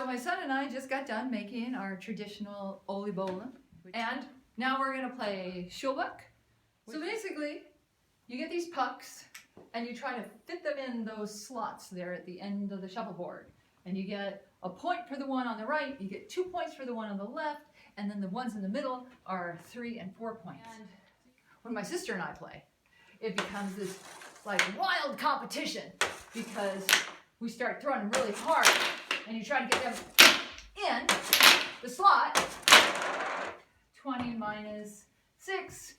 So my son and I just got done making our traditional Oli Bola, and now we're gonna play Schulbuck. So basically, you get these pucks, and you try to fit them in those slots there at the end of the shuffleboard. And you get a point for the one on the right, you get 2 points for the one on the left, and then the ones in the middle are 3 and 4 points. And when my sister and I play, it becomes this like wild competition because we start throwing really hard, and you try to get them in the slot. 20 minus 6,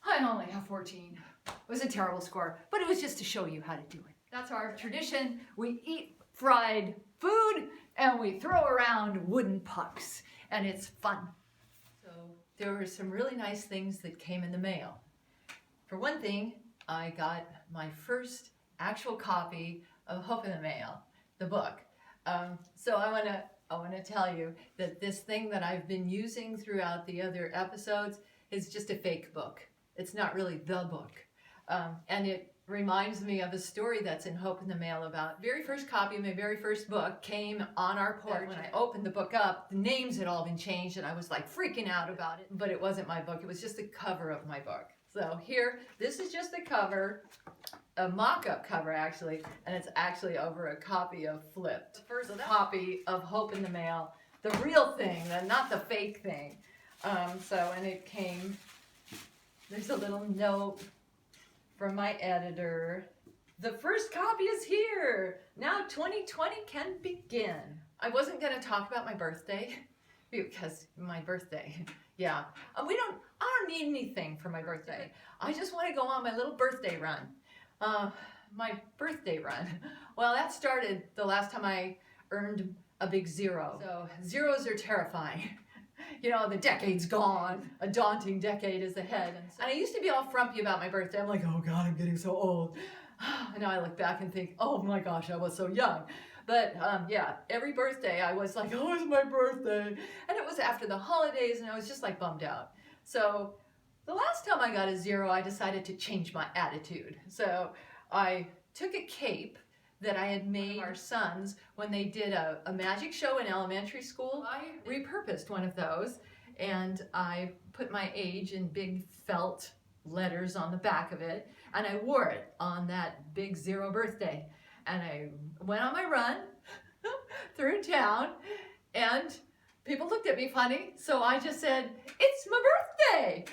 I only have 14. It was a terrible score, but it was just to show you how to do it. That's our tradition. We eat fried food and we throw around wooden pucks, and it's fun. So there were some really nice things that came in the mail. For one thing, I got my first actual copy of Hope in the Mail, the book. So I want to tell you that this thing that I've been using throughout the other episodes is just a fake book. It's not really the book. And it reminds me of a story that's in Hope in the Mail about the very first copy of my very first book came on our porch. When I opened the book up, the names had all been changed, and I was like freaking out about it. But it wasn't my book. It was just the cover of my book. So here, this is just the cover, a mock-up cover actually, and it's actually over a copy of Flipped. The first copy of Hope in the Mail, the real thing, not the fake thing. And it came, there's a little note from my editor. The first copy is here. Now 2020 can begin. I wasn't going to talk about my birthday because my birthday, yeah. I don't need anything for my birthday. I just want to go on my little birthday run. My birthday run. Well, that started the last time I earned a big 0. So zeros are terrifying. You know, the decade's gone. A daunting decade is ahead. And I used to be all frumpy about my birthday. I'm like, oh God, I'm getting so old. And now I look back and think, oh my gosh, I was so young. But yeah, every birthday I was like, oh, it's my birthday. And it was after the holidays, and I was just like bummed out. So the last time I got a 0, I decided to change my attitude. So I took a cape that I had made our sons when they did a magic show in elementary school. I repurposed one of those, and I put my age in big felt letters on the back of it, and I wore it on that big 0 birthday. And I went on my run through town, and people looked at me funny, so I just said, it's my birthday!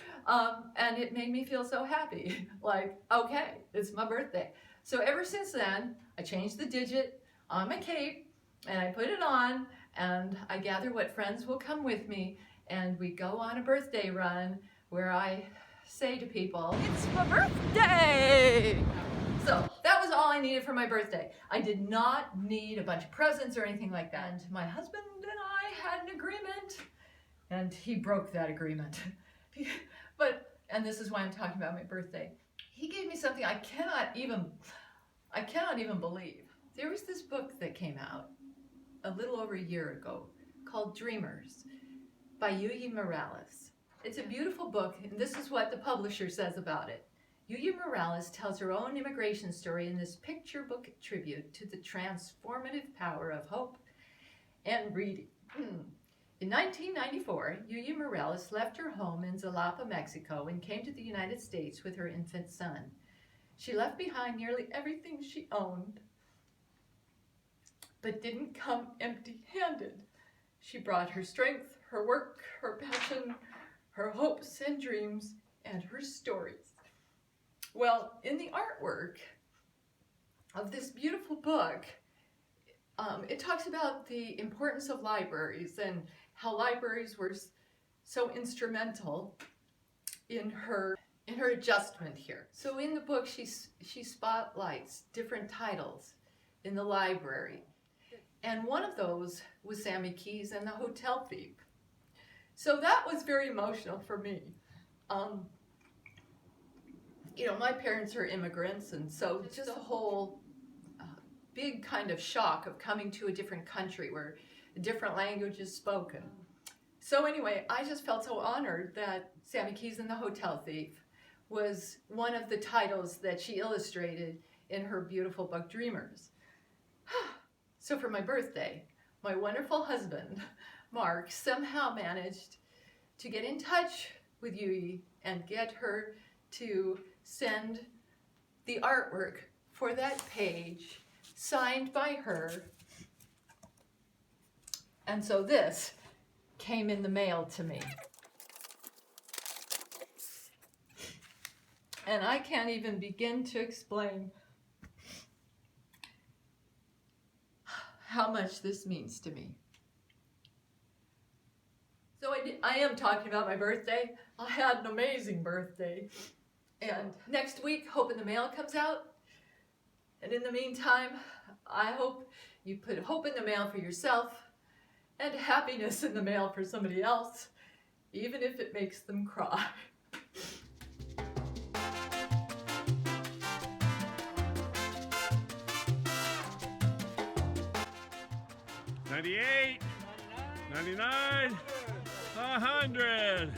And it made me feel so happy. Like, okay, it's my birthday. So ever since then, I changed the digit on my cape, and I put it on, and I gather what friends will come with me, and we go on a birthday run where I say to people, it's my birthday! So that was all I needed for my birthday. I did not need a bunch of presents or anything like that. And my husband and I had an agreement, and he broke that agreement. And this is why I'm talking about my birthday. He gave me something I cannot even believe. There was this book that came out a little over a year ago called Dreamers by Yuyi Morales. It's a beautiful book, and this is what the publisher says about it. Yuyi Morales tells her own immigration story in this picture book tribute to the transformative power of hope and reading. In 1994, Yuyi Morales left her home in Jalapa, Mexico, and came to the United States with her infant son. She left behind nearly everything she owned, but didn't come empty-handed. She brought her strength, her work, her passion, her hopes and dreams, and her stories. Well, in the artwork of this beautiful book, it talks about the importance of libraries and how libraries were so instrumental in her adjustment here. So in the book, she spotlights different titles in the library, and one of those was Sammy Keys and the Hotel Thief. So that was very emotional for me. You know, my parents are immigrants, and so just a whole big kind of shock of coming to a different country where a different language is spoken. So anyway, I just felt so honored that Sammy Keys and the Hotel Thief was one of the titles that she illustrated in her beautiful book, Dreamers. So for my birthday, my wonderful husband, Mark, somehow managed to get in touch with Yui and get her to send the artwork for that page signed by her. And so this came in the mail to me. And I can't even begin to explain how much this means to me. So I am talking about my birthday. I had an amazing birthday. And next week, Hope in the Mail comes out. And in the meantime, I hope you put hope in the mail for yourself and happiness in the mail for somebody else, even if it makes them cry. 98, 99, 100.